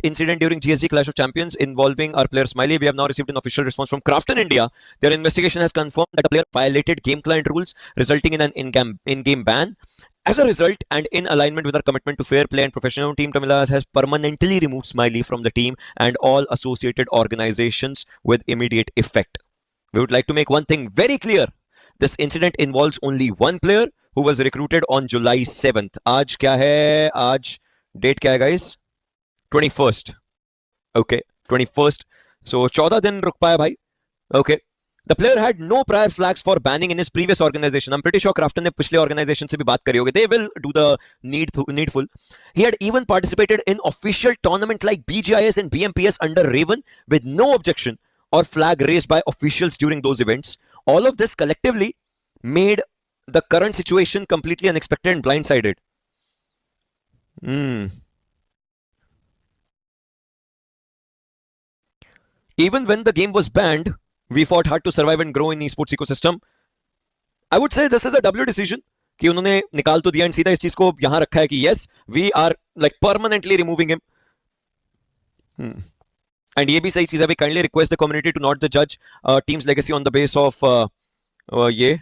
incident during GSG Clash of Champions involving our player Smiley. We have now received an official response from Krafton India. Their investigation has confirmed that a player violated game client rules, resulting in an in-game ban. As a result, and in alignment with our commitment to fair play and professionalism, Team Tamilas has permanently removed Smiley from the team and all associated organizations with immediate effect. We would like to make one thing very clear. This incident involves only one player who was recruited on July 7th. आज क्या है? आज date क्या है guys? 21st. Okay, 21st. So 14 दिन रुक पाया भाई. Okay. The player had no prior flags for banning in his previous organization. I'm pretty sure Krafton ने पिछले organization से भी बात करी होगी. They will do the needful. He had even participated in official tournament like BGIS and BMPS under Raven with no objection or flag raised by officials during those events. All of this collectively made the current situation completely unexpected and blindsided. Even when the game was banned, we fought hard to survive and grow in esports ecosystem. I would say this is a W decision कि उन्होंने निकाल तो दिया and सीधा इस चीज को यहां रखा है कि yes, we are like permanently removing him. And ये भी सही चीज है. We kindly request the community to not judge team's legacy on the base of ये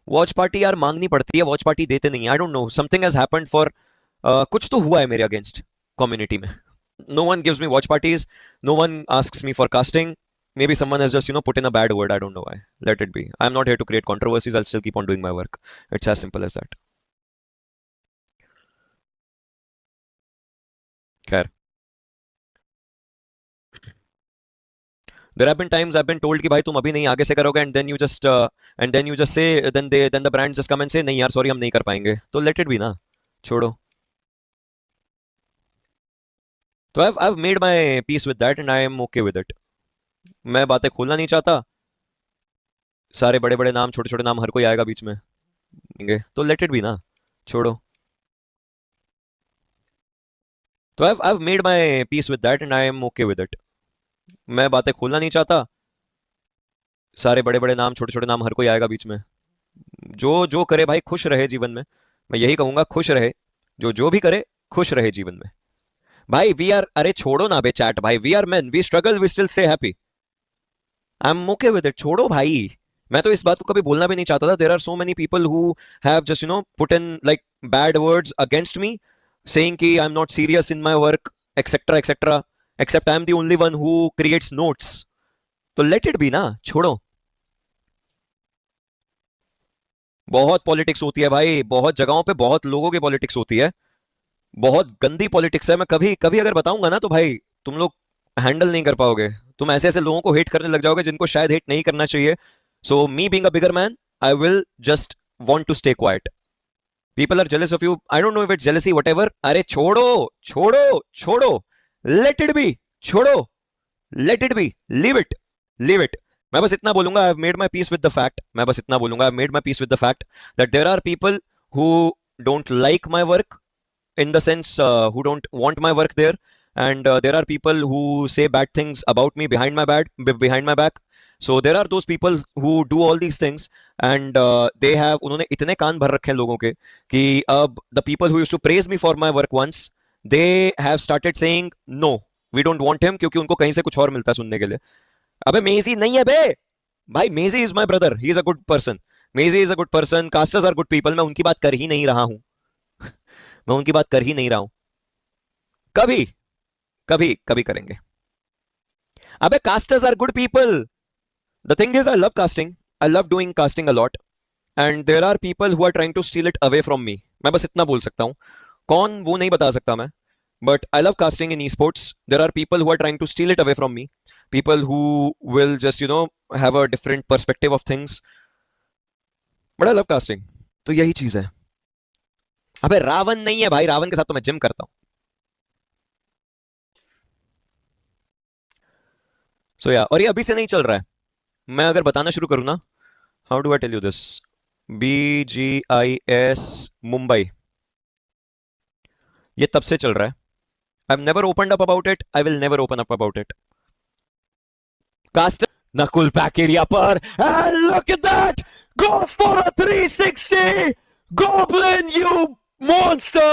वॉच पार्टी यार मांगनी पड़ती है, वॉच पार्टी देते नहीं. I don't know, something has happened for कुछ तो हुआ है मेरे अगेंस्ट कम्युनिटी में. No one gives me watch parties, no one asks me for casting. Maybe someone has just, put in a bad word. I don't know why. Let it be. I'm not here to create controversies. I'll still keep on doing my work. It's as simple as that. खैर, there have been times I've been told कि भाई तुम अभी नहीं आगे से करोगे, and then you just say, then the brands just come and say नहीं यार sorry हम नहीं कर पाएंगे. तो let it be ना, छोड़ो. तो I've made my peace with that and I am okay with it. मैं बातें खोलना नहीं चाहता. सारे बड़े बड़े नाम, छोटे छोटे नाम, हर कोई आएगा बीच में, तो let it be ना, छोड़ो. तो I've made my peace with that and I am okay with it. मैं बातें खोलना नहीं चाहता. सारे बड़े बड़े नाम, छोटे छोटे नाम, हर कोई आएगा बीच में. जो करे भाई खुश रहे जीवन में. मैं यही कहूंगा, खुश रहे. जो भी करे खुश रहे जीवन में. भाई वी आर, अरे छोड़ो ना बे चैट भाई. We are men, we struggle, we still stay happy. I am okay with it. छोड़ो भाई. मैं तो इस बात को कभी बोलना भी नहीं चाहता था. There are so many people who have just put in like bad words against me, saying कि I am not serious in my work, etcetera etcetera, except I am the only one who creates notes. तो let it be ना, छोड़ो. बहुत politics होती है भाई, बहुत जगहों पे बहुत लोगों की पॉलिटिक्स होती है. बहुत गंदी पॉलिटिक्स है. मैं कभी अगर बताऊंगा ना तो भाई तुम लोग हैंडल नहीं कर पाओगे. तुम ऐसे ऐसे लोगों को हेट करने लग जाओगे जिनको शायद हेट नहीं करना चाहिए. So me being a bigger man, I will just want to stay quiet. People are jealous of you. I don't know if it's jealousy, whatever. अरे छोड़ो छोड़ो छोड़ो. Let it be. छोड़ो. Let it be. Leave it. Leave it. मैं बस इतना बोलूंगा, I've made my peace with the fact. मैं बस इतना बोलूंगा, I've made my peace with the fact that there are people who don't like my work, in the sense who don't want my work there, and there are people who say bad things about me behind my back. So there are those people who do all these things, and they have, उन्होंने इतने कान भर रखे हैं लोगों के कि अब the people who used to praise me for my work once, they have started saying no, we don't want him, क्योंकि उनको कहीं से कुछ और मिलता है सुनने के लिए. अबे मेजी नहीं है बे भाई. Mezzy is my brother, he is a good person. Mezzy is a good person. Casters are good people. मैं उनकी बात कर ही नहीं रहा हूं. मैं उनकी बात कर ही नहीं रहा हूं. कभी कभी कभी करेंगे. अबे casters are good people. The thing is, I love casting, I love doing casting a lot, and there are people who are trying to steal it away from me. मैं बस इतना बोल सकता हूं. कौन वो नहीं बता सकता मैं, but I love casting in esports. There are people who are trying to steal it away from me. People who will just have a different perspective of things. But I love casting. तो यही चीज है. अबे रावण नहीं है भाई. रावण के साथ तो मैं जिम करता हूं. So yeah, और ये अभी से नहीं चल रहा है. मैं अगर बताना शुरू करूं ना, how do I tell you this? BGIS Mumbai, ये तब से चल रहा है. I've never opened up about it. I will never open up about it. Caster Nakul back area par, and look at that! Goes for a 360! Goblin, you monster!